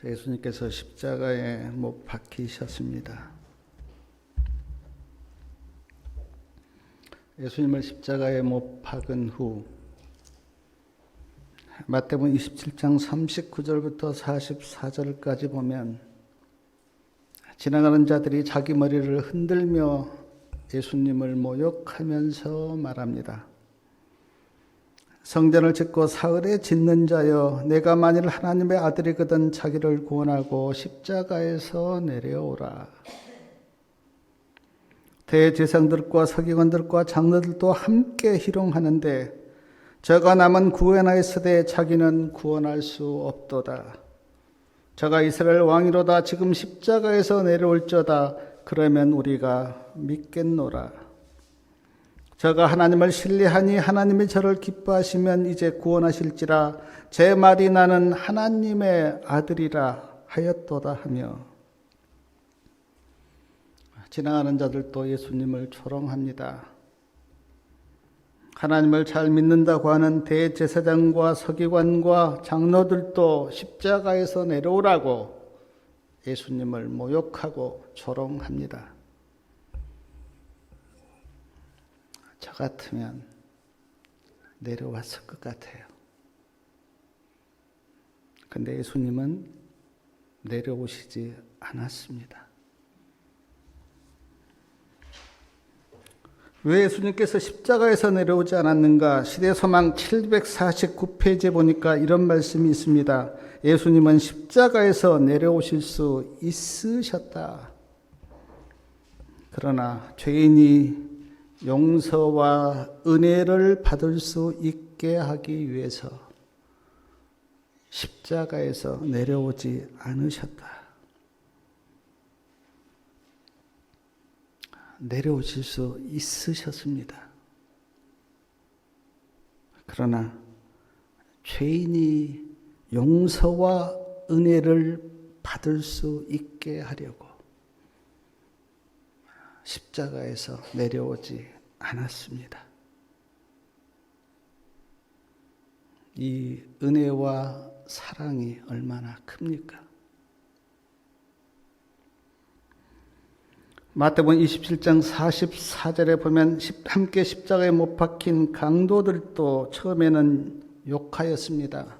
예수님께서 십자가에 못 박히셨습니다. 예수님을 십자가에 못 박은 후 마태복음 27장 39절부터 44절까지 보면 지나가는 자들이 자기 머리를 흔들며 예수님을 모욕하면서 말합니다. 성전을 짓고 사흘에 짓는 자여, 내가 만일 하나님의 아들이거든 자기를 구원하고 십자가에서 내려오라. 대제사장들과 서기관들과 장로들도 함께 희롱하는데 저가 남은 구원하였으되 자기는 구원할 수 없도다. 저가 이스라엘 왕이로다. 지금 십자가에서 내려올저다. 그러면 우리가 믿겠노라. 저가 하나님을 신뢰하니 하나님이 저를 기뻐하시면 이제 구원하실지라. 제 말이 나는 하나님의 아들이라 하였도다 하며 지나가는 자들도 예수님을 조롱합니다. 하나님을 잘 믿는다고 하는 대제사장과 서기관과 장로들도 십자가에서 내려오라고 예수님을 모욕하고 조롱합니다. 저 같으면 내려왔을 것 같아요. 근데 예수님은 내려오시지 않았습니다. 왜 예수님께서 십자가에서 내려오지 않았는가? 시대소망 749페이지에 보니까 이런 말씀이 있습니다. 예수님은 십자가에서 내려오실 수 있으셨다. 그러나 죄인이 용서와 은혜를 받을 수 있게 하기 위해서 십자가에서 내려오지 않으셨다. 내려오실 수 있으셨습니다. 그러나 죄인이 용서와 은혜를 받을 수 있게 하려고 십자가에서 내려오지 않았습니다. 이 은혜와 사랑이 얼마나 큽니까? 마태복음 27장 44절에 보면 함께 십자가에 못 박힌 강도들도 처음에는 욕하였습니다.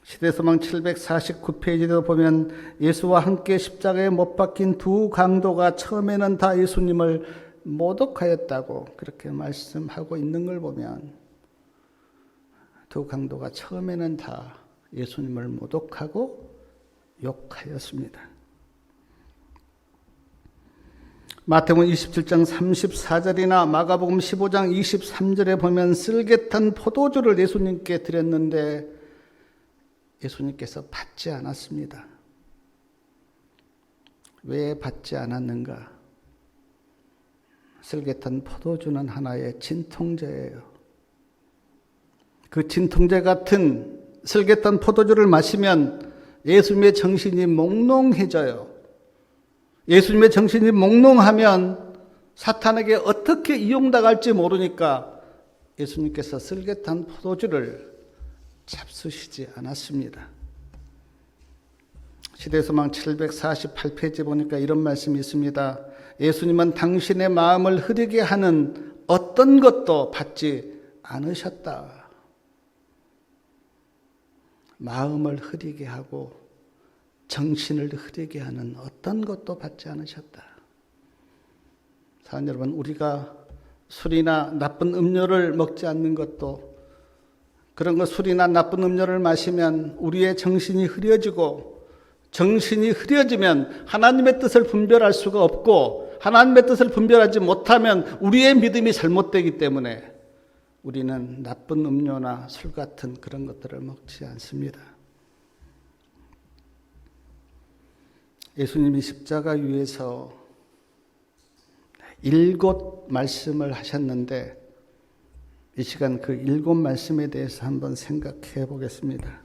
시대소망 749페이지도 보면 예수와 함께 십자가에 못 박힌 두 강도가 처음에는 다 예수님을 모독하였다고 그렇게 말씀하고 있는 걸 보면 두 강도가 처음에는 다 예수님을 모독하고 욕하였습니다. 마태복음 27장 34절이나 마가복음 15장 23절에 보면 쓸개탄 포도주를 예수님께 드렸는데 예수님께서 받지 않았습니다. 왜 받지 않았는가? 쓸개탄 포도주는 하나의 진통제예요. 그 진통제 같은 쓸개탄 포도주를 마시면 예수님의 정신이 몽롱해져요. 예수님의 정신이 몽롱하면 사탄에게 어떻게 이용당할지 모르니까 예수님께서 쓸개탄 포도주를 잡수시지 않았습니다. 시대소망 748페이지 보니까 이런 말씀이 있습니다. 예수님은 당신의 마음을 흐리게 하는 어떤 것도 받지 않으셨다. 마음을 흐리게 하고 정신을 흐리게 하는 어떤 것도 받지 않으셨다. 사랑하는 여러분, 우리가 술이나 나쁜 음료를 먹지 않는 것도 그런 거 술이나 나쁜 음료를 마시면 우리의 정신이 흐려지고 정신이 흐려지면 하나님의 뜻을 분별할 수가 없고 하나님의 뜻을 분별하지 못하면 우리의 믿음이 잘못되기 때문에 우리는 나쁜 음료나 술 같은 그런 것들을 먹지 않습니다. 예수님이 십자가 위에서 7 말씀을 하셨는데 이 시간 그 7 말씀에 대해서 한번 생각해 보겠습니다.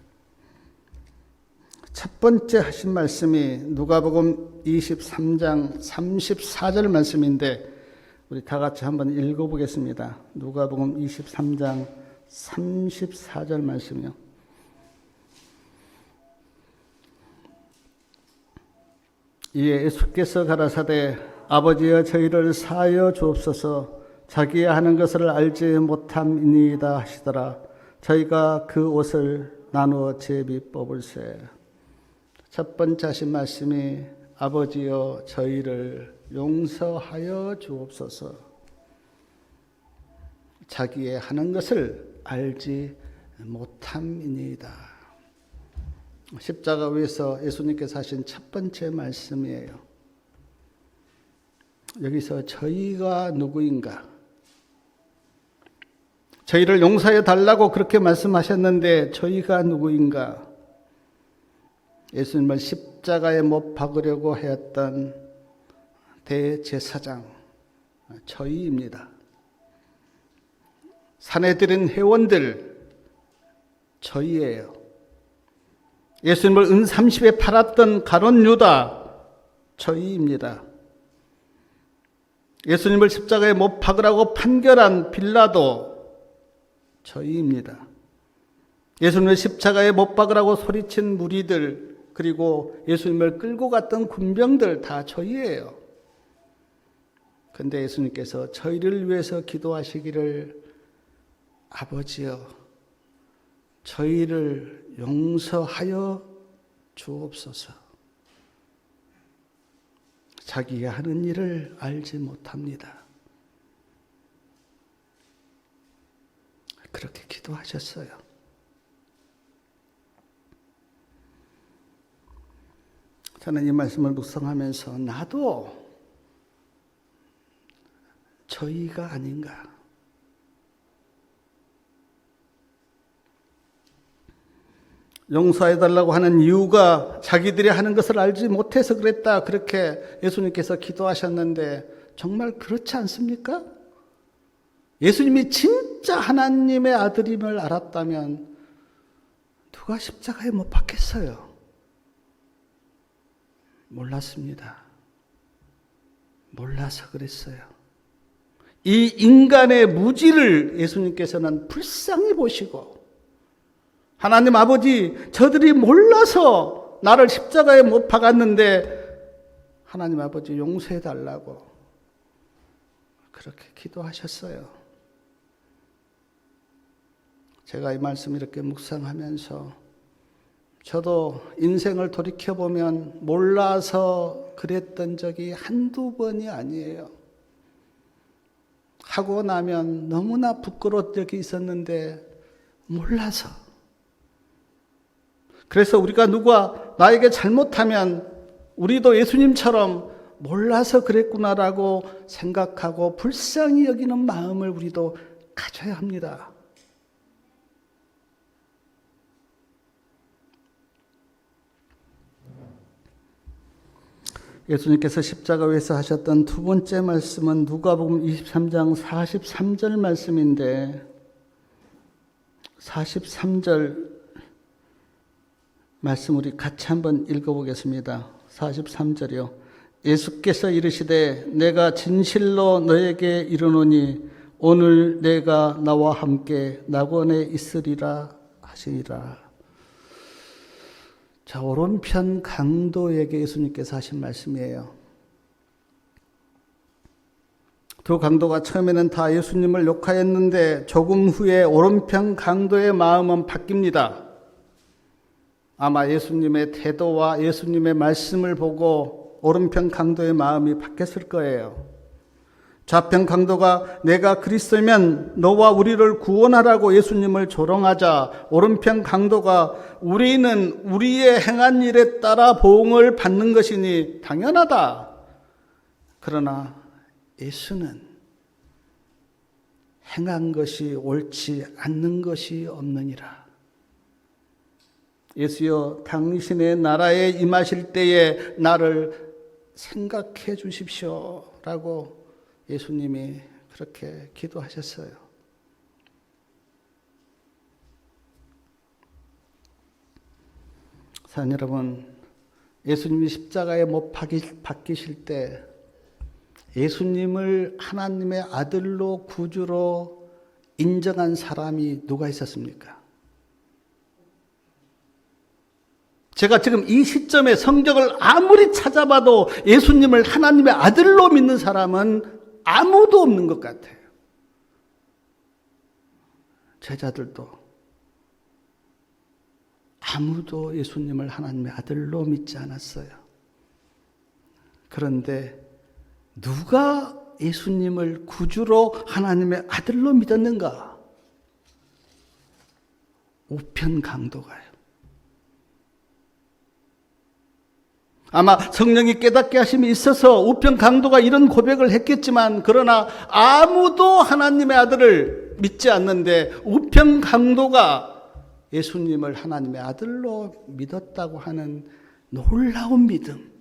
첫 번째 하신 말씀이 누가복음 23장 34절 말씀인데 우리 다 같이 한번 읽어보겠습니다. 누가복음 23장 34절 말씀이요. 이에 예수께서 가라사대 아버지여 저희를 사하여 주옵소서 자기의 하는 것을 알지 못함이니이다 하시더라. 저희가 그 옷을 나누어 제비 뽑을세. 첫 번째 하신 말씀이 아버지여 저희를 용서하여 주옵소서. 자기의 하는 것을 알지 못함이니이다. 십자가 위에서 예수님께서 하신 첫 번째 말씀이에요. 여기서 저희가 누구인가? 저희를 용서해 달라고 그렇게 말씀하셨는데 저희가 누구인가? 예수님을 십자가에 못 박으려고 했던 대제사장 저희입니다. 산헤드린 회원들 저희예요. 예수님을 은 30에 팔았던 가룟 유다 저희입니다. 예수님을 십자가에 못 박으라고 판결한 빌라도 저희입니다. 예수님을 십자가에 못 박으라고 소리친 무리들, 그리고 예수님을 끌고 갔던 군병들 다 저희예요. 그런데 예수님께서 저희를 위해서 기도하시기를 아버지여 저희를 용서하여 주옵소서. 자기가 하는 일을 알지 못합니다. 그렇게 기도하셨어요. 저는 이 말씀을 묵상하면서 나도 저희가 아닌가. 용서해달라고 하는 이유가 자기들이 하는 것을 알지 못해서 그랬다. 그렇게 예수님께서 기도하셨는데 정말 그렇지 않습니까? 예수님이 진짜 하나님의 아들임을 알았다면 누가 십자가에 못 박겠어요? 몰랐습니다. 몰라서 그랬어요. 이 인간의 무지를 예수님께서는 불쌍히 보시고 하나님 아버지 저들이 몰라서 나를 십자가에 못 박았는데 하나님 아버지 용서해 달라고 그렇게 기도하셨어요. 제가 이 말씀 이렇게 묵상하면서 저도 인생을 돌이켜보면 몰라서 그랬던 적이 한두 번이 아니에요. 하고 나면 너무나 부끄러운 적이 있었는데 몰라서. 그래서 우리가 누가 나에게 잘못하면 우리도 예수님처럼 몰라서 그랬구나라고 생각하고 불쌍히 여기는 마음을 우리도 가져야 합니다. 예수님께서 십자가 위에서 하셨던 두 번째 말씀은 누가복음 23장 43절 말씀인데 43절 말씀 우리 같이 한번 읽어보겠습니다. 43절이요. 예수께서 이르시되 내가 진실로 너에게 이르노니 오늘 내가 나와 함께 낙원에 있으리라 하시니라. 자, 오른편 강도에게 예수님께서 하신 말씀이에요. 두 강도가 처음에는 다 예수님을 욕하였는데 조금 후에 오른편 강도의 마음은 바뀝니다. 아마 예수님의 태도와 예수님의 말씀을 보고 오른편 강도의 마음이 바뀌었을 거예요. 좌편 강도가 내가 그리스도면 너와 우리를 구원하라고 예수님을 조롱하자 오른편 강도가 우리는 우리의 행한 일에 따라 보응을 받는 것이니 당연하다. 그러나 예수는 행한 것이 옳지 않는 것이 없느니라. 예수여 당신의 나라에 임하실 때에 나를 생각해 주십시오 라고 예수님이 그렇게 기도하셨어요. 사랑 여러분, 예수님이 십자가에 못 박히실 때 예수님을 하나님의 아들로 구주로 인정한 사람이 누가 있었습니까? 제가 지금 이 시점에 성경을 아무리 찾아봐도 예수님을 하나님의 아들로 믿는 사람은 아무도 없는 것 같아요. 제자들도 아무도 예수님을 하나님의 아들로 믿지 않았어요. 그런데 누가 예수님을 구주로 하나님의 아들로 믿었는가? 우편강도가요. 아마 성령이 깨닫게 하심이 있어서 우편강도가 이런 고백을 했겠지만, 그러나 아무도 하나님의 아들을 믿지 않는데 우편강도가 예수님을 하나님의 아들로 믿었다고 하는 놀라운 믿음.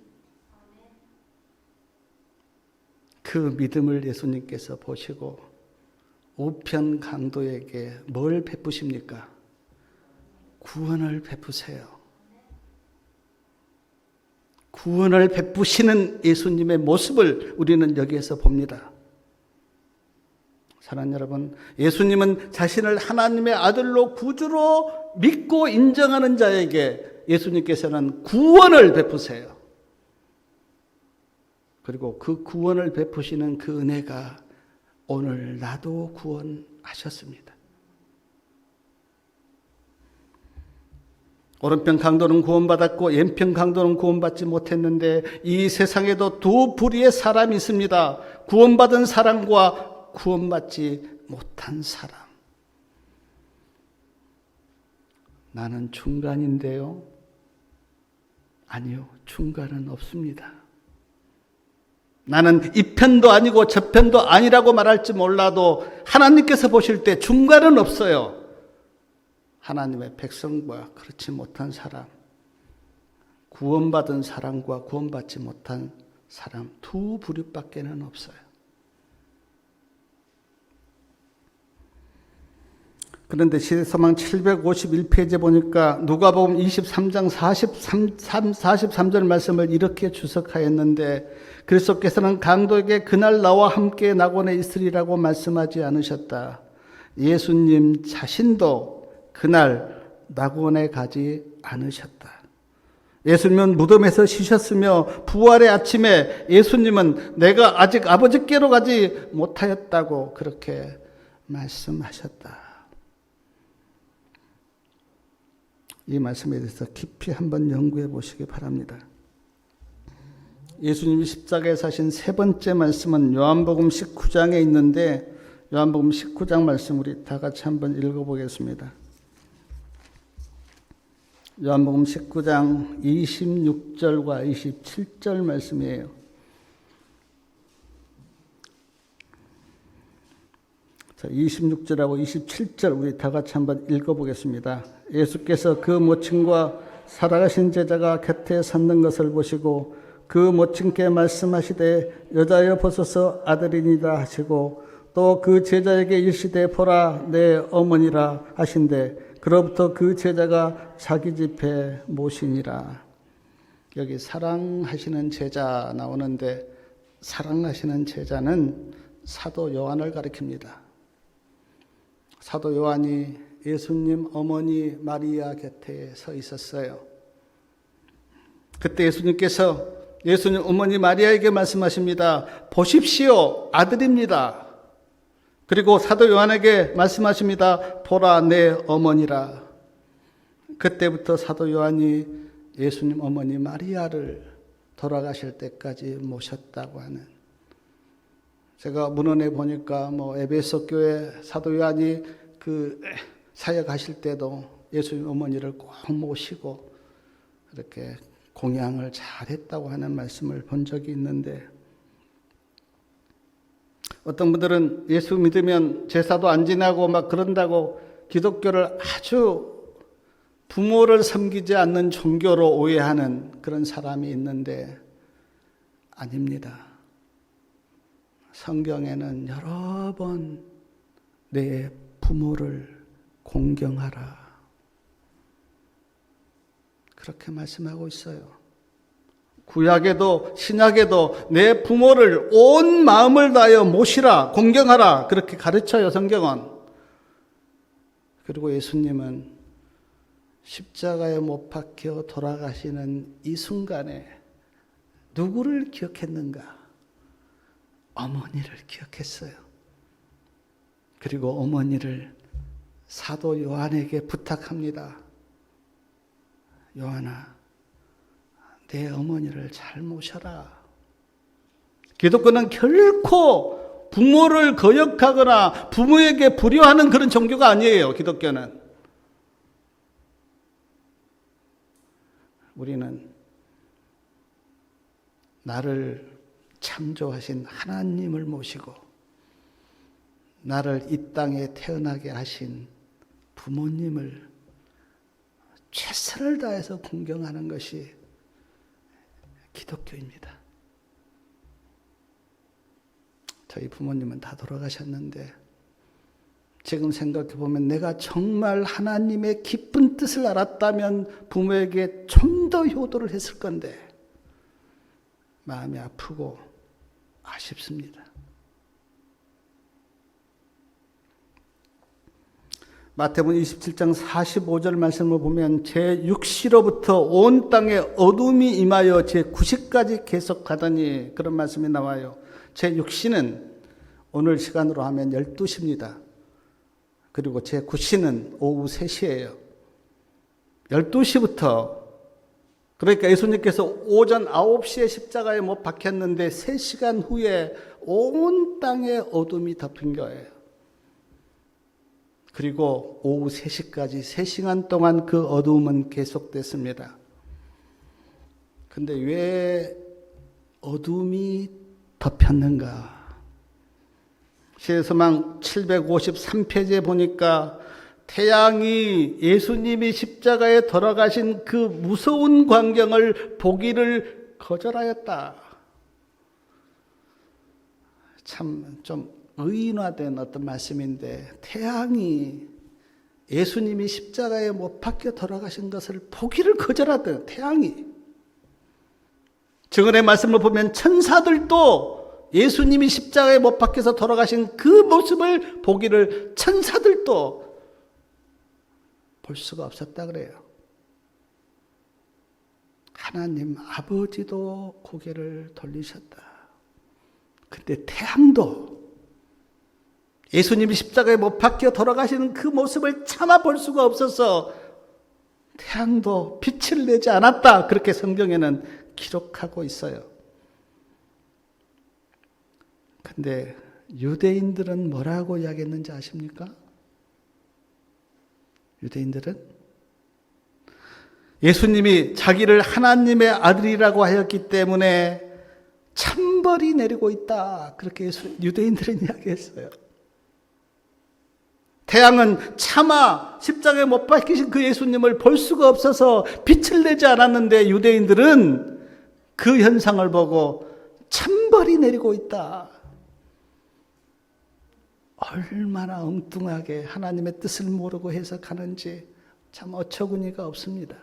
그 믿음을 예수님께서 보시고 우편강도에게 뭘 베푸십니까? 구원을 베푸세요. 구원을 베푸시는 예수님의 모습을 우리는 여기에서 봅니다. 사랑하는 여러분, 예수님은 자신을 하나님의 아들로 구주로 믿고 인정하는 자에게 예수님께서는 구원을 베푸세요. 그리고 그 구원을 베푸시는 그 은혜가 오늘 나도 구원하셨습니다. 오른편 강도는 구원받았고 왼편 강도는 구원받지 못했는데, 이 세상에도 두 부류의 사람이 있습니다. 구원받은 사람과 구원받지 못한 사람. 나는 중간인데요. 아니요, 중간은 없습니다. 나는 이 편도 아니고 저 편도 아니라고 말할지 몰라도 하나님께서 보실 때 중간은 없어요. 하나님의 백성과 그렇지 못한 사람, 구원받은 사람과 구원받지 못한 사람, 두 부류밖에는 없어요. 그런데 시대서망 751페이지에 보니까 누가복음 23장 43절 말씀을 이렇게 주석하였는데, 그리스도께서는 강도에게 그날 나와 함께 낙원에 있으리라고 말씀하지 않으셨다. 예수님 자신도 그날 낙원에 가지 않으셨다. 예수님은 무덤에서 쉬셨으며 부활의 아침에 예수님은 내가 아직 아버지께로 가지 못하였다고 그렇게 말씀하셨다. 이 말씀에 대해서 깊이 한번 연구해 보시기 바랍니다. 예수님이 십자가에 사신 세 번째 말씀은 요한복음 19장에 있는데, 요한복음 19장 말씀 우리 다 같이 한번 읽어보겠습니다. 요한복음 19장 26절과 27절 말씀이에요. 자, 26절하고 27절 우리 다 같이 한번 읽어보겠습니다. 예수께서 그 모친과 살아가신 제자가 곁에 섰는 것을 보시고 그 모친께 말씀하시되 여자여 보소서 아들이니라 하시고, 또 그 제자에게 일시되 보라 내 어머니라 하신대, 그로부터 그 제자가 자기 집에 모시니라. 여기 사랑하시는 제자 나오는데, 사랑하시는 제자는 사도 요한을 가리킵니다. 사도 요한이 예수님 어머니 마리아 곁에 서 있었어요. 그때 예수님께서 예수님 어머니 마리아에게 말씀하십니다. 보십시오, 아들입니다. 그리고 사도 요한에게 말씀하십니다. 보라 내 어머니라. 그때부터 사도 요한이 예수님 어머니 마리아를 돌아가실 때까지 모셨다고 하는, 제가 문헌에 보니까 에베소 교회 사도 요한이 그 사역하실 때도 예수님 어머니를 꼭 모시고 이렇게 공양을 잘했다고 하는 말씀을 본 적이 있는데, 어떤 분들은 예수 믿으면 제사도 안 지나고 막 그런다고 기독교를 아주 부모를 섬기지 않는 종교로 오해하는 그런 사람이 있는데, 아닙니다. 성경에는 여러 번 내 부모를 공경하라 그렇게 말씀하고 있어요. 구약에도 신약에도 내 부모를 온 마음을 다하여 모시라, 공경하라 그렇게 가르쳐요, 성경은. 그리고 예수님은 십자가에 못 박혀 돌아가시는 이 순간에 누구를 기억했는가? 어머니를 기억했어요. 그리고 어머니를 사도 요한에게 부탁합니다. 요한아, 내 어머니를 잘 모셔라. 기독교는 결코 부모를 거역하거나 부모에게 불효하는 그런 종교가 아니에요. 기독교는. 우리는 나를 창조하신 하나님을 모시고 나를 이 땅에 태어나게 하신 부모님을 최선을 다해서 공경하는 것이 기독교입니다. 저희 부모님은 다 돌아가셨는데 지금 생각해 보면 내가 정말 하나님의 깊은 뜻을 알았다면 부모에게 좀 더 효도를 했을 건데 마음이 아프고 아쉽습니다. 마태복음 27장 45절 말씀을 보면 제6시로부터 온 땅에 어둠이 임하여 제9시까지 계속하더니 그런 말씀이 나와요. 제6시는 오늘 시간으로 하면 12시입니다. 그리고 제9시는 오후 3시예요. 12시부터 그러니까 예수님께서 오전 9시에 십자가에 못 박혔는데 3시간 후에 온 땅에 어둠이 덮인 거예요. 그리고 오후 3시까지 3시간 동안 그 어두움은 계속됐습니다. 근데 왜 어둠이 덮였는가? 시대서망 753페이지에 보니까 태양이 예수님이 십자가에 돌아가신 그 무서운 광경을 보기를 거절하였다. 참 좀 의인화된 어떤 말씀인데 태양이 예수님이 십자가에 못 박혀 돌아가신 것을 보기를 거절하던 태양이 증언의 말씀을 보면 천사들도 예수님이 십자가에 못 박혀서 돌아가신 그 모습을 보기를 천사들도 볼 수가 없었다 그래요. 하나님 아버지도 고개를 돌리셨다. 근데 태양도 예수님이 십자가에 못 박혀 돌아가시는 그 모습을 참아 볼 수가 없어서 태양도 빛을 내지 않았다. 그렇게 성경에는 기록하고 있어요. 근데 유대인들은 뭐라고 이야기했는지 아십니까? 유대인들은 예수님이 자기를 하나님의 아들이라고 하였기 때문에 천벌이 내리고 있다. 그렇게 유대인들은 이야기했어요. 태양은 차마 십자가에 못 박히신 그 예수님을 볼 수가 없어서 빛을 내지 않았는데 유대인들은 그 현상을 보고 천벌이 내리고 있다. 얼마나 엉뚱하게 하나님의 뜻을 모르고 해석하는지 참 어처구니가 없습니다.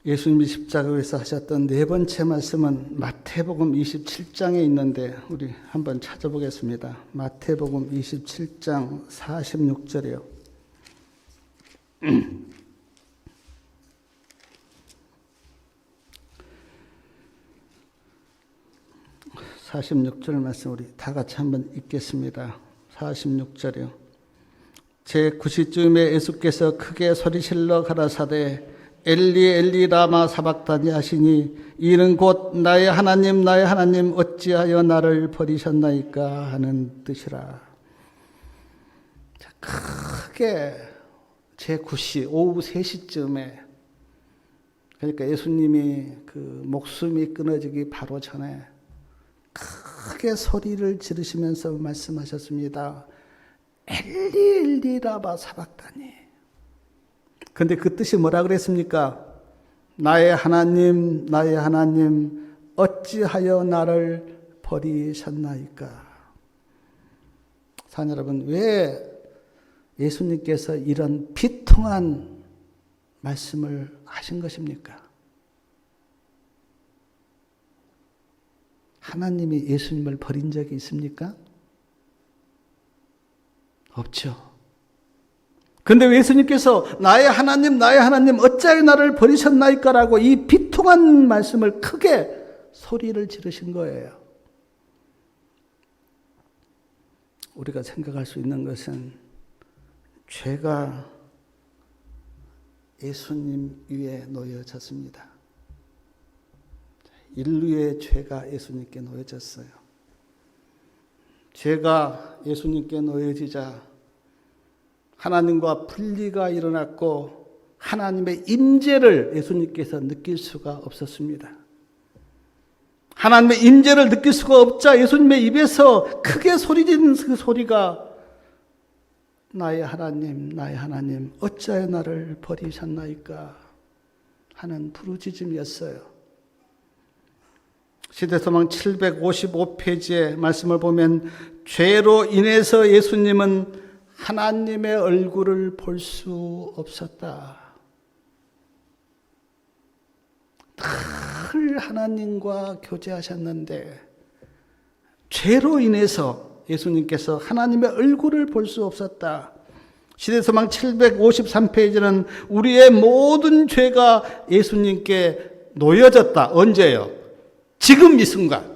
예수님이 십자가에서 하셨던 네 번째 말씀은 마태복음 27장에 있는데 우리 한번 찾아보겠습니다. 마태복음 27장 46절이요. 46절 말씀 우리 다 같이 한번 읽겠습니다. 46절이요. 제9시쯤에 예수께서 크게 소리질러 가라사대 엘리 엘리 라마 사박다니 하시니 이는 곧 나의 하나님 나의 하나님 어찌하여 나를 버리셨나이까 하는 뜻이라. 크게 제9시 오후 3시쯤에 그러니까 예수님이 그 목숨이 끊어지기 바로 전에 크게 소리를 지르시면서 말씀하셨습니다. 엘리 엘리 라마 사박다니. 근데 그 뜻이 뭐라 그랬습니까? 나의 하나님 어찌하여 나를 버리셨나이까? 사랑 여러분, 왜 예수님께서 이런 비통한 말씀을 하신 것입니까? 하나님이 예수님을 버린 적이 있습니까? 없죠. 근데 예수님께서 나의 하나님 어찌하여 나를 버리셨나이까라고 이 비통한 말씀을 크게 소리를 지르신 거예요. 우리가 생각할 수 있는 것은 죄가 예수님 위에 놓여졌습니다. 인류의 죄가 예수님께 놓여졌어요. 죄가 예수님께 놓여지자 하나님과 분리가 일어났고 하나님의 임재를 예수님께서 느낄 수가 없었습니다. 하나님의 임재를 느낄 수가 없자 예수님의 입에서 크게 소리지는 그 소리가 나의 하나님 어찌하여 나를 버리셨나이까 하는 부르짖음이었어요. 시대소망 755페이지의 말씀을 보면 죄로 인해서 예수님은 하나님의 얼굴을 볼 수 없었다. 늘 하나님과 교제하셨는데 죄로 인해서 예수님께서 하나님의 얼굴을 볼 수 없었다. 시대소망 753페이지는 우리의 모든 죄가 예수님께 놓여졌다. 언제요? 지금 이 순간.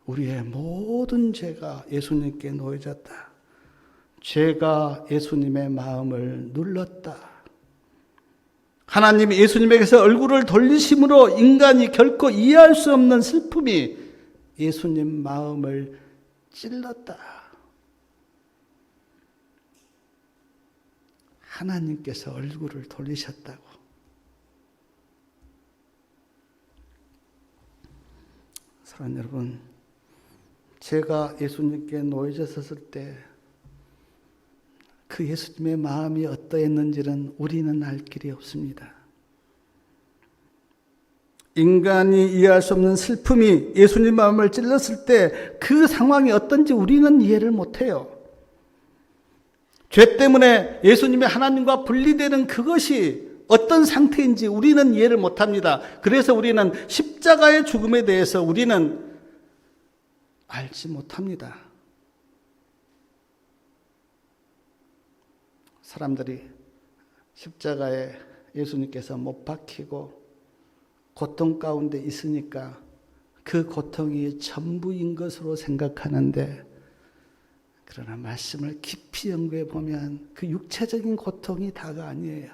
우리의 모든 죄가 예수님께 놓여졌다. 죄가 예수님의 마음을 눌렀다. 하나님이 예수님에게서 얼굴을 돌리심으로 인간이 결코 이해할 수 없는 슬픔이 예수님 마음을 찔렀다. 하나님께서 얼굴을 돌리셨다고. 사랑하는 여러분, 제가 예수님께 놓여졌을 때 그 예수님의 마음이 어떠했는지는 우리는 알 길이 없습니다. 인간이 이해할 수 없는 슬픔이 예수님 마음을 찔렀을 때 그 상황이 어떤지 우리는 이해를 못해요. 죄 때문에 예수님의 하나님과 분리되는 그것이 어떤 상태인지 우리는 이해를 못합니다. 그래서 우리는 십자가의 죽음에 대해서 우리는 알지 못합니다. 사람들이 십자가에 예수님께서 못 박히고 고통 가운데 있으니까 그 고통이 전부인 것으로 생각하는데, 그러나 말씀을 깊이 연구해 보면 그 육체적인 고통이 다가 아니에요.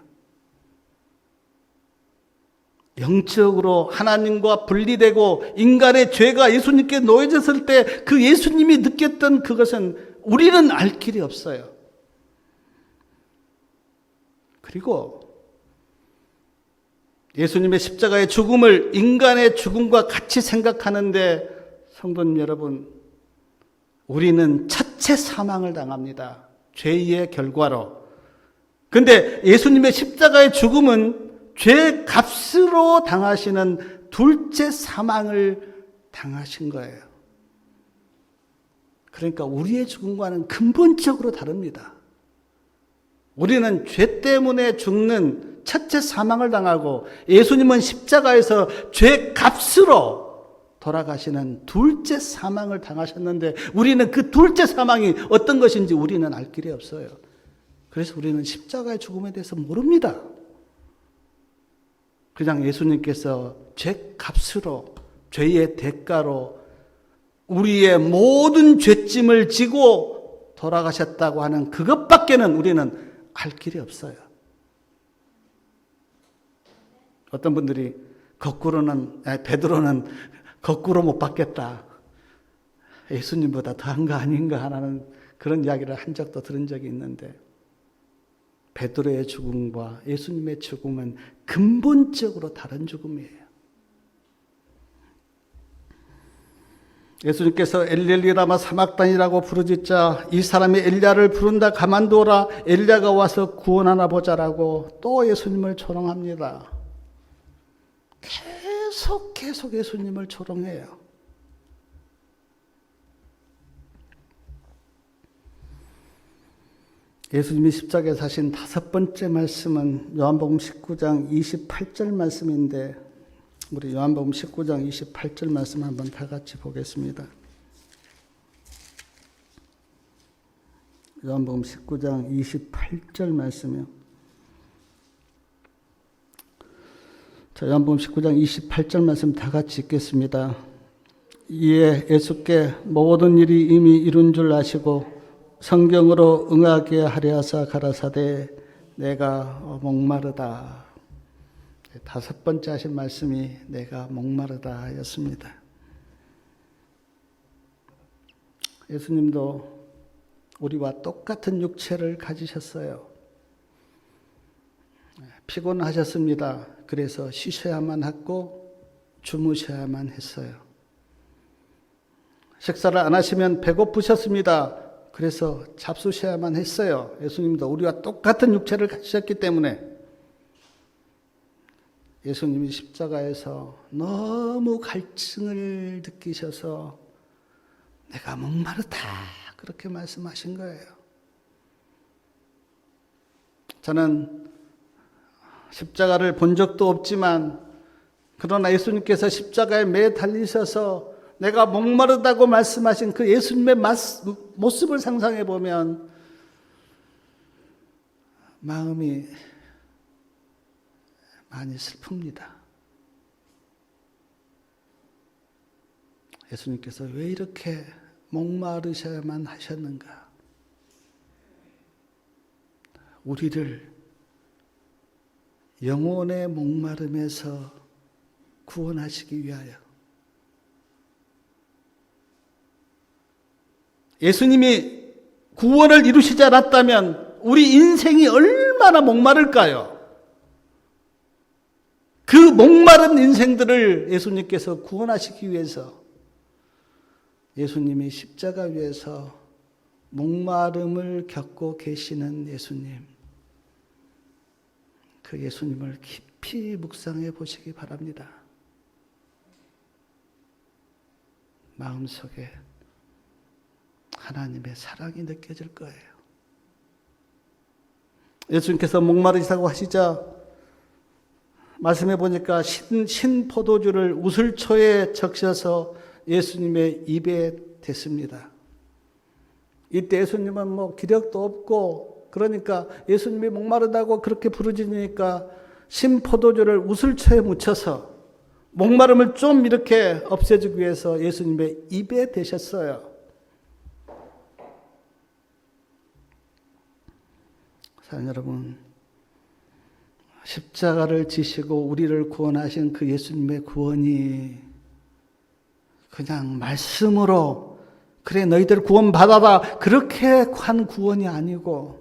영적으로 하나님과 분리되고 인간의 죄가 예수님께 놓여졌을 때 그 예수님이 느꼈던 그것은 우리는 알 길이 없어요. 그리고 예수님의 십자가의 죽음을 인간의 죽음과 같이 생각하는데, 성도님 여러분, 우리는 첫째 사망을 당합니다. 죄의 결과로. 그런데 예수님의 십자가의 죽음은 죄 값으로 당하시는 둘째 사망을 당하신 거예요. 그러니까 우리의 죽음과는 근본적으로 다릅니다. 우리는 죄 때문에 죽는 첫째 사망을 당하고 예수님은 십자가에서 죄 값으로 돌아가시는 둘째 사망을 당하셨는데, 우리는 그 둘째 사망이 어떤 것인지 우리는 알 길이 없어요. 그래서 우리는 십자가의 죽음에 대해서 모릅니다. 그냥 예수님께서 죄 값으로, 죄의 대가로 우리의 모든 죄짐을 지고 돌아가셨다고 하는 그것밖에는 우리는 알 길이 없어요. 어떤 분들이 베드로는 거꾸로 못 받겠다, 예수님보다 더한 거 아닌가 하는 그런 이야기를 한 적도 들은 적이 있는데, 베드로의 죽음과 예수님의 죽음은 근본적으로 다른 죽음이에요. 예수님께서 엘리 라마 사막단이라고 부르짖자 이 사람이 엘리야를 부른다, 가만두어라, 엘리야가 와서 구원하나 보자라고 또 예수님을 조롱합니다. 계속 예수님을 조롱해요. 예수님이 십자가에 사신 다섯 번째 말씀은 요한복음 19장 28절 말씀인데, 우리 요한복음 19장 28절 말씀 한번 다 같이 보겠습니다. 요한복음 19장 28절 말씀이요. 자, 요한복음 19장 28절 말씀 다 같이 읽겠습니다. 이에 예수께 모든 일이 이미 이룬 줄 아시고 성경으로 응하게 하려 하사 가라사대 내가 목마르다. 다섯 번째 하신 말씀이 내가 목마르다 였습니다. 예수님도 우리와 똑같은 육체를 가지셨어요. 피곤하셨습니다. 그래서 쉬셔야만 했고 주무셔야만 했어요. 식사를 안 하시면 배고프셨습니다. 그래서 잡수셔야만 했어요. 예수님도 우리와 똑같은 육체를 가지셨기 때문에 예수님이 십자가에서 너무 갈증을 느끼셔서 내가 목마르다 그렇게 말씀하신 거예요. 저는 십자가를 본 적도 없지만 그러나 예수님께서 십자가에 매 달리셔서 내가 목마르다고 말씀하신 그 예수님의 모습을 상상해 보면 마음이 많이 슬픕니다. 예수님께서 왜 이렇게 목마르셔야만 하셨는가? 우리를 영혼의 목마름에서 구원하시기 위하여. 예수님이 구원을 이루시지 않았다면 우리 인생이 얼마나 목마를까요? 그 목마른 인생들을 예수님께서 구원하시기 위해서 예수님이 십자가 위에서 목마름을 겪고 계시는 예수님, 그 예수님을 깊이 묵상해 보시기 바랍니다. 마음속에 하나님의 사랑이 느껴질 거예요. 예수님께서 목마르시다고 하시자 말씀해 보니까 신 포도주를 우슬초에 적셔서 예수님의 입에 댔습니다. 이때 예수님은 뭐 기력도 없고 그러니까 예수님이 목마르다고 그렇게 부르짖으니까 신 포도주를 우슬초에 묻혀서 목마름을 좀 이렇게 없애주기 위해서 예수님의 입에 대셨어요. 사랑하는 여러분, 십자가를 지시고 우리를 구원하신 그 예수님의 구원이 그냥 말씀으로 그래 너희들 구원받아라 그렇게 한 구원이 아니고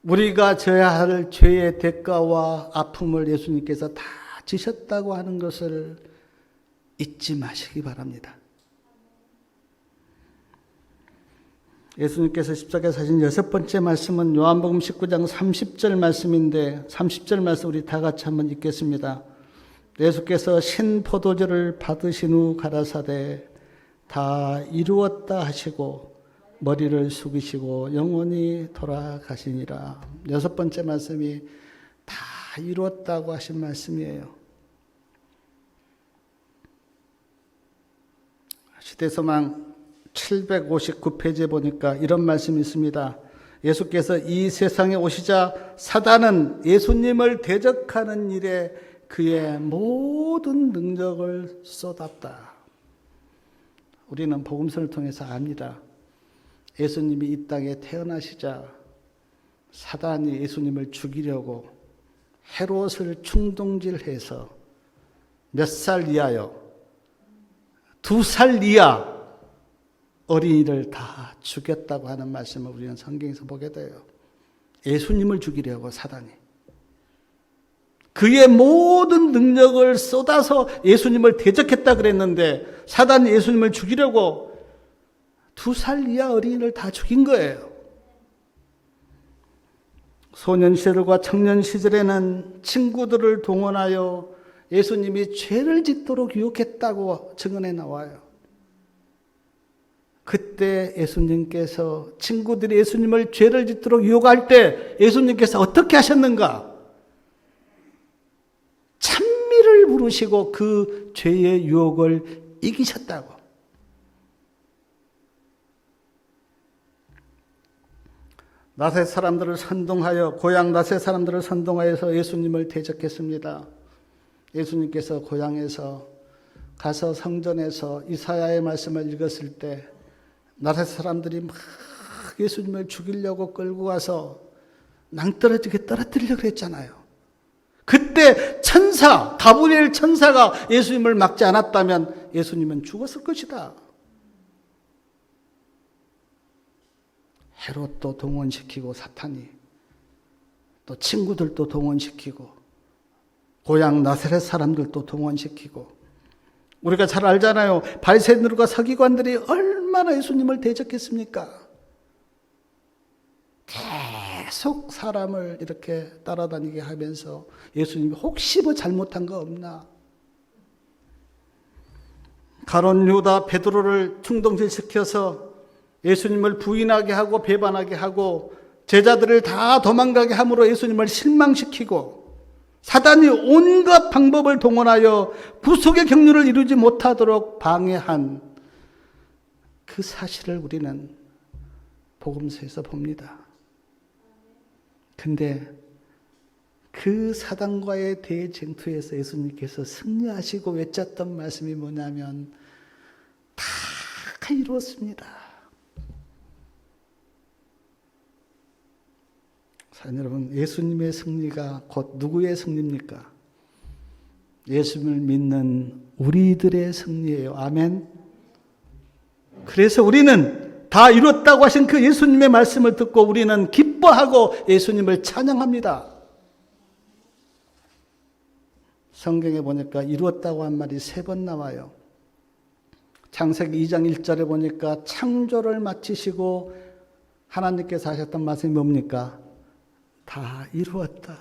우리가 져야 할 죄의 대가와 아픔을 예수님께서 다 지셨다고 하는 것을 잊지 마시기 바랍니다. 예수님께서 십자가에서 하신 여섯 번째 말씀은 요한복음 19장 30절 말씀인데 30절 말씀 우리 다 같이 한번 읽겠습니다. 예수께서 신 포도주를 받으신 후 가라사대 다 이루었다 하시고 머리를 숙이시고 영원히 돌아가시니라. 여섯 번째 말씀이 다 이루었다고 하신 말씀이에요. 시대서망 759페이지에 보니까 이런 말씀이 있습니다. 예수께서 이 세상에 오시자 사단은 예수님을 대적하는 일에 그의 모든 능력을 쏟았다. 우리는 복음서를 통해서 압니다. 예수님이 이 땅에 태어나시자 사단이 예수님을 죽이려고 헤롯을 충동질해서 몇 살 이하요? 2살 이하 어린이를 다 죽였다고 하는 말씀을 우리는 성경에서 보게 돼요. 예수님을 죽이려고 사단이. 그의 모든 능력을 쏟아서 예수님을 대적했다 그랬는데 사단이 예수님을 죽이려고 2살 이하 어린이를 다 죽인 거예요. 소년 시절과 청년 시절에는 친구들을 동원하여 예수님이 죄를 짓도록 유혹했다고 증언에 나와요. 그때 예수님께서 친구들이 예수님을 죄를 짓도록 유혹할 때 예수님께서 어떻게 하셨는가? 찬미를 부르시고 그 죄의 유혹을 이기셨다고. 나셋 사람들을 선동하여 고향 나셋 사람들을 선동하여서 예수님을 대적했습니다. 예수님께서 고향에서 가서 성전에서 이사야의 말씀을 읽었을 때 나셋 사람들이 막 예수님을 죽이려고 끌고 가서 낭떠러지게 떨어뜨리려고 했잖아요. 그때 천사, 가브리엘 천사가 예수님을 막지 않았다면 예수님은 죽었을 것이다. 헤롯도 동원시키고 사탄이 또 친구들도 동원시키고 고향 나사렛 사람들도 동원시키고 우리가 잘 알잖아요. 바리새인들과 서기관들이 얼마나 예수님을 대적했습니까? 계속 사람을 이렇게 따라다니게 하면서 예수님이 혹시 뭐 잘못한 거 없나? 가룟 유다 베드로를 충동질시켜서 예수님을 부인하게 하고 배반하게 하고 제자들을 다 도망가게 함으로 예수님을 실망시키고 사단이 온갖 방법을 동원하여 구속의 경륜을 이루지 못하도록 방해한 그 사실을 우리는 복음서에서 봅니다. 근데 그 사단과의 대쟁투에서 예수님께서 승리하시고 외쳤던 말씀이 뭐냐면 다 이루었습니다. 사랑하는 여러분, 예수님의 승리가 곧 누구의 승리입니까? 예수님을 믿는 우리들의 승리예요. 아멘. 그래서 우리는 다 이뤘다고 하신 그 예수님의 말씀을 듣고 우리는 기뻐하고 예수님을 찬양합니다. 성경에 보니까 이루었다고 한 말이 3번 나와요. 창세기 2장 1절에 보니까 창조를 마치시고 하나님께서 하셨던 말씀이 뭡니까? 다 이루었다.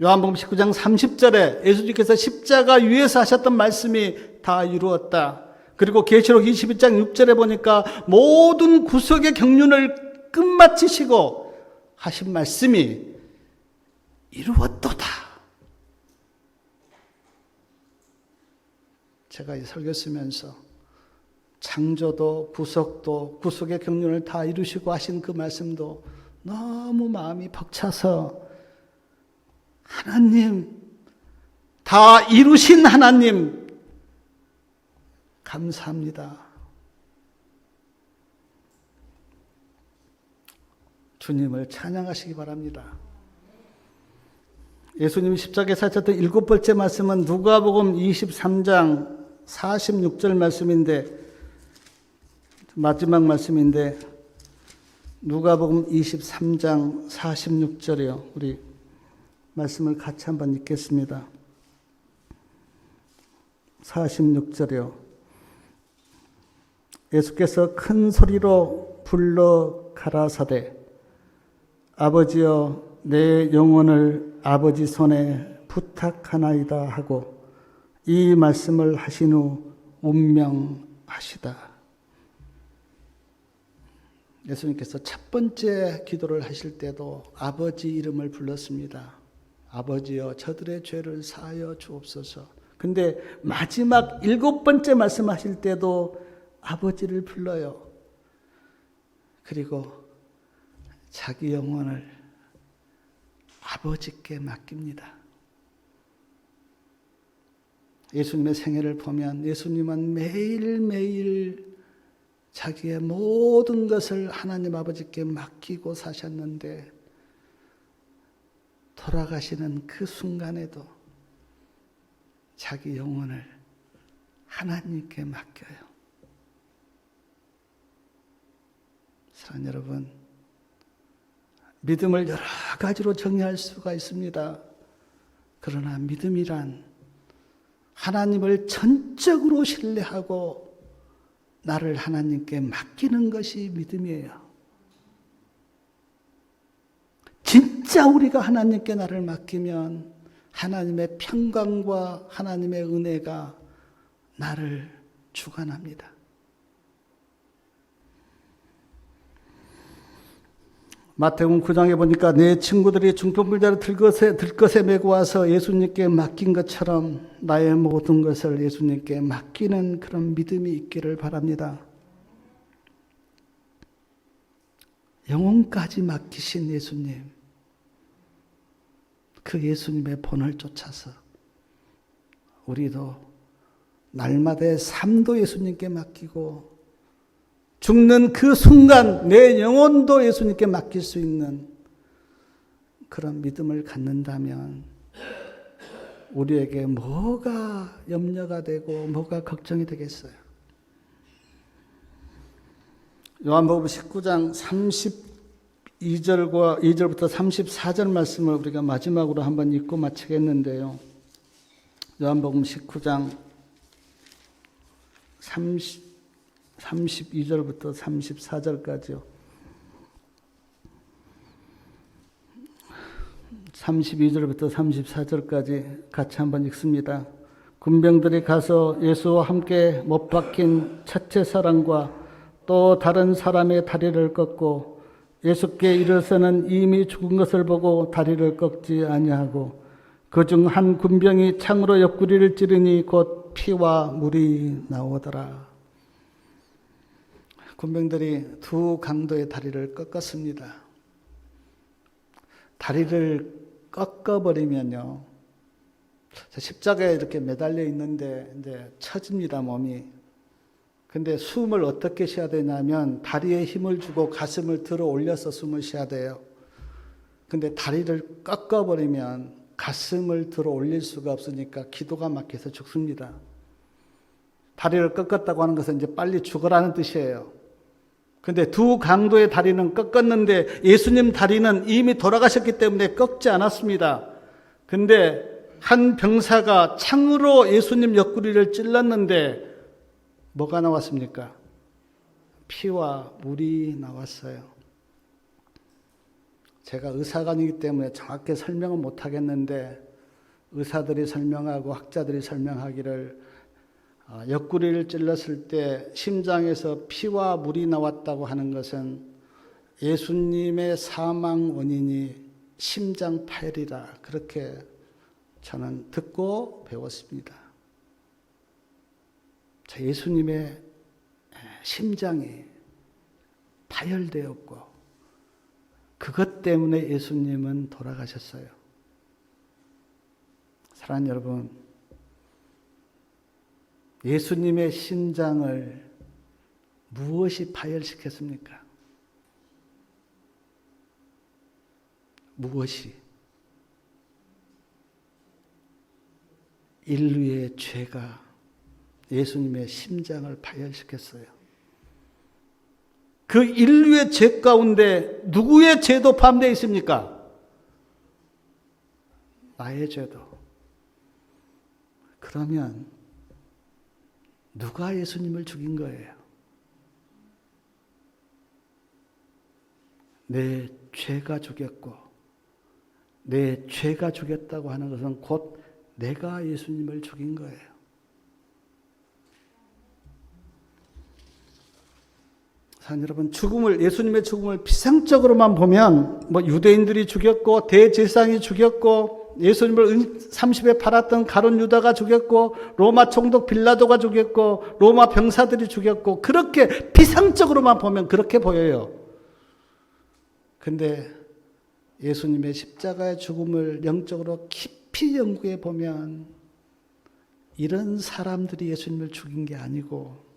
요한복음 19장 30절에 예수님께서 십자가 위에서 하셨던 말씀이 다 이루었다. 그리고 계시록 22장 6절에 보니까 모든 구속의 경륜을 끝마치시고 하신 말씀이 이루었도다. 제가 이 설교 쓰면서 창조도 구속도 구속의 경륜을 다 이루시고 하신 그 말씀도 너무 마음이 벅차서 하나님, 다 이루신 하나님 감사합니다. 주님을 찬양하시기 바랍니다. 예수님이 십자가에서 하셨던 7번째 말씀은 누가복음 23장 46절 말씀인데 마지막 말씀인데 누가복음 23장 46절이요. 우리 말씀을 같이 한번 읽겠습니다. 46절이요. 예수께서 큰 소리로 불러 가라사대 아버지여 내 영혼을 아버지 손에 부탁하나이다 하고 이 말씀을 하신 후 운명하시다. 예수님께서 첫 번째 기도를 하실 때도 아버지 이름을 불렀습니다. 아버지여 저들의 죄를 사하여 주옵소서. 근데 마지막 7번째 말씀하실 때도 아버지를 불러요. 그리고 자기 영혼을 아버지께 맡깁니다. 예수님의 생애를 보면 예수님은 매일매일 자기의 모든 것을 하나님 아버지께 맡기고 사셨는데 돌아가시는 그 순간에도 자기 영혼을 하나님께 맡겨요. 사랑하는 여러분, 믿음을 여러 가지로 정의할 수가 있습니다. 그러나 믿음이란 하나님을 전적으로 신뢰하고 나를 하나님께 맡기는 것이 믿음이에요. 진짜 우리가 하나님께 나를 맡기면 하나님의 평강과 하나님의 은혜가 나를 주관합니다. 마태복음 9장에 보니까 내 친구들이 중풍불자를 들것에 메고 와서 예수님께 맡긴 것처럼 나의 모든 것을 예수님께 맡기는 그런 믿음이 있기를 바랍니다. 영혼까지 맡기신 예수님, 그 예수님의 본을 쫓아서 우리도 날마다의 삶도 예수님께 맡기고 죽는 그 순간 내 영혼도 예수님께 맡길 수 있는 그런 믿음을 갖는다면 우리에게 뭐가 염려가 되고 뭐가 걱정이 되겠어요? 요한복음 19장 2절부터 34절 말씀을 우리가 마지막으로 한번 읽고 마치겠는데요. 요한복음 19장 32절부터 34절까지요. 32절부터 34절까지 같이 한번 읽습니다. 군병들이 가서 예수와 함께 못 박힌 첫째 사람과 또 다른 사람의 다리를 꺾고 예수께 이르러서는 이미 죽은 것을 보고 다리를 꺾지 아니하고 그중 한 군병이 창으로 옆구리를 찌르니 곧 피와 물이 나오더라. 군병들이 두 강도의 다리를 꺾었습니다. 다리를 꺾어버리면요, 십자가에 이렇게 매달려 있는데 이제 처집니다, 몸이. 근데 숨을 어떻게 쉬어야 되냐면 다리에 힘을 주고 가슴을 들어 올려서 숨을 쉬어야 돼요. 근데 다리를 꺾어버리면 가슴을 들어 올릴 수가 없으니까 기도가 막혀서 죽습니다. 다리를 꺾었다고 하는 것은 이제 빨리 죽으라는 뜻이에요. 근데 두 강도의 다리는 꺾었는데 예수님 다리는 이미 돌아가셨기 때문에 꺾지 않았습니다. 근데 한 병사가 창으로 예수님 옆구리를 찔렀는데 뭐가 나왔습니까? 피와 물이 나왔어요. 제가 의사가 아니기 때문에 정확히 설명은 못하겠는데 의사들이 설명하고 학자들이 설명하기를 옆구리를 찔렀을 때 심장에서 피와 물이 나왔다고 하는 것은 예수님의 사망 원인이 심장 파열이라 그렇게 저는 듣고 배웠습니다. 예수님의 심장이 파열되었고 그것 때문에 예수님은 돌아가셨어요. 사랑하는 여러분, 예수님의 심장을 무엇이 파열시켰습니까? 무엇이? 인류의 죄가 예수님의 심장을 파열시켰어요. 그 인류의 죄 가운데 누구의 죄도 포함되어 있습니까? 나의 죄도. 그러면 누가 예수님을 죽인 거예요? 내 죄가 죽였고 내 죄가 죽였다고 하는 것은 곧 내가 예수님을 죽인 거예요. 사랑하는 여러분, 예수님의 죽음을 피상적으로만 보면 유대인들이 죽였고 대제사장이 죽였고 예수님을 30에 팔았던 가룟 유다가 죽였고 로마 총독 빌라도가 죽였고 로마 병사들이 죽였고 그렇게 피상적으로만 보면 그렇게 보여요. 근데 예수님의 십자가의 죽음을 영적으로 깊이 연구해 보면 이런 사람들이 예수님을 죽인 게 아니고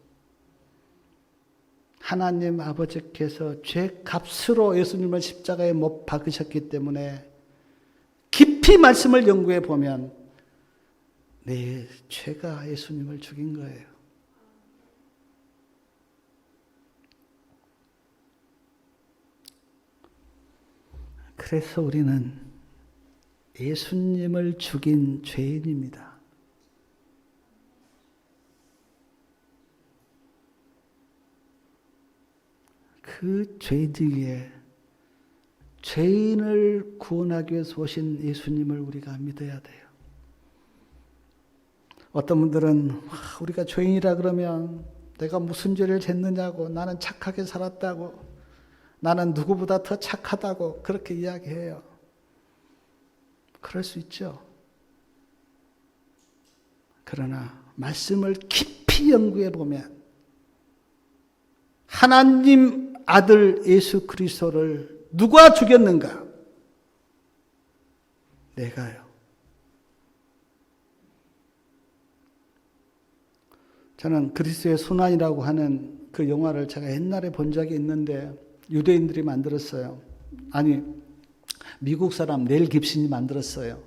하나님 아버지께서 죄 값으로 예수님을 십자가에 못 박으셨기 때문에 깊이 말씀을 연구해 보면 내 죄가 예수님을 죽인 거예요. 그래서 우리는 예수님을 죽인 죄인입니다. 그 죄인에게 죄인을 구원하기 위해서 오신 예수님을 우리가 믿어야 돼요. 어떤 분들은 우리가 죄인이라 그러면 내가 무슨 죄를 졌느냐고, 나는 착하게 살았다고, 나는 누구보다 더 착하다고 그렇게 이야기해요. 그럴 수 있죠. 그러나 말씀을 깊이 연구해 보면 하나님 아들 예수 그리스도를 누가 죽였는가? 내가요. 저는 그리스도의 순환이라고 하는 그 영화를 제가 옛날에 본 적이 있는데 유대인들이 만들었어요. 아니, 미국 사람 넬 깁슨이 만들었어요.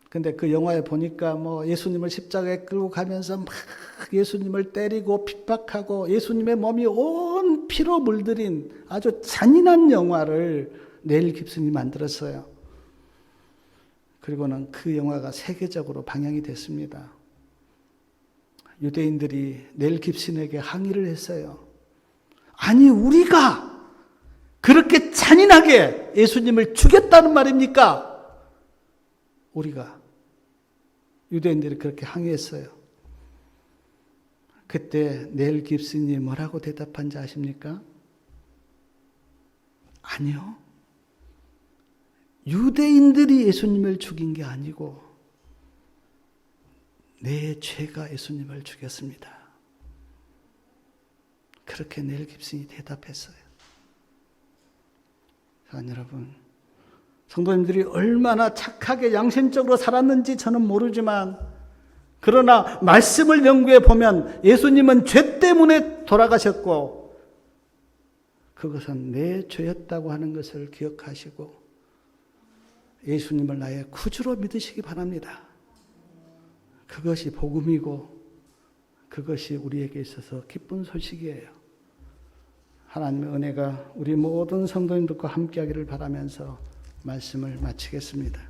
근데 그 영화에 보니까 뭐 예수님을 십자가에 끌고 가면서 막 예수님을 때리고 핍박하고 예수님의 몸이 온 피로 물들인 아주 잔인한 영화를 넬 깁슨이 만들었어요. 그리고는 그 영화가 세계적으로 방영이 됐습니다. 유대인들이 넬 깁슨에게 항의를 했어요. 아니, 우리가 그렇게 잔인하게 예수님을 죽였다는 말입니까? 우리가. 유대인들이 그렇게 항의했어요. 그때 넬 깁슨이 뭐라고 대답한지 아십니까? 아니요. 유대인들이 예수님을 죽인 게 아니고 내 죄가 예수님을 죽였습니다. 그렇게 넬 깁슨이 대답했어요. 여러분, 성도님들이 얼마나 착하게 양심적으로 살았는지 저는 모르지만, 그러나 말씀을 연구해 보면 예수님은 죄 때문에 돌아가셨고 그것은 내 죄였다고 하는 것을 기억하시고 예수님을 나의 구주로 믿으시기 바랍니다. 그것이 복음이고 그것이 우리에게 있어서 기쁜 소식이에요. 하나님의 은혜가 우리 모든 성도님들과 함께하기를 바라면서 말씀을 마치겠습니다.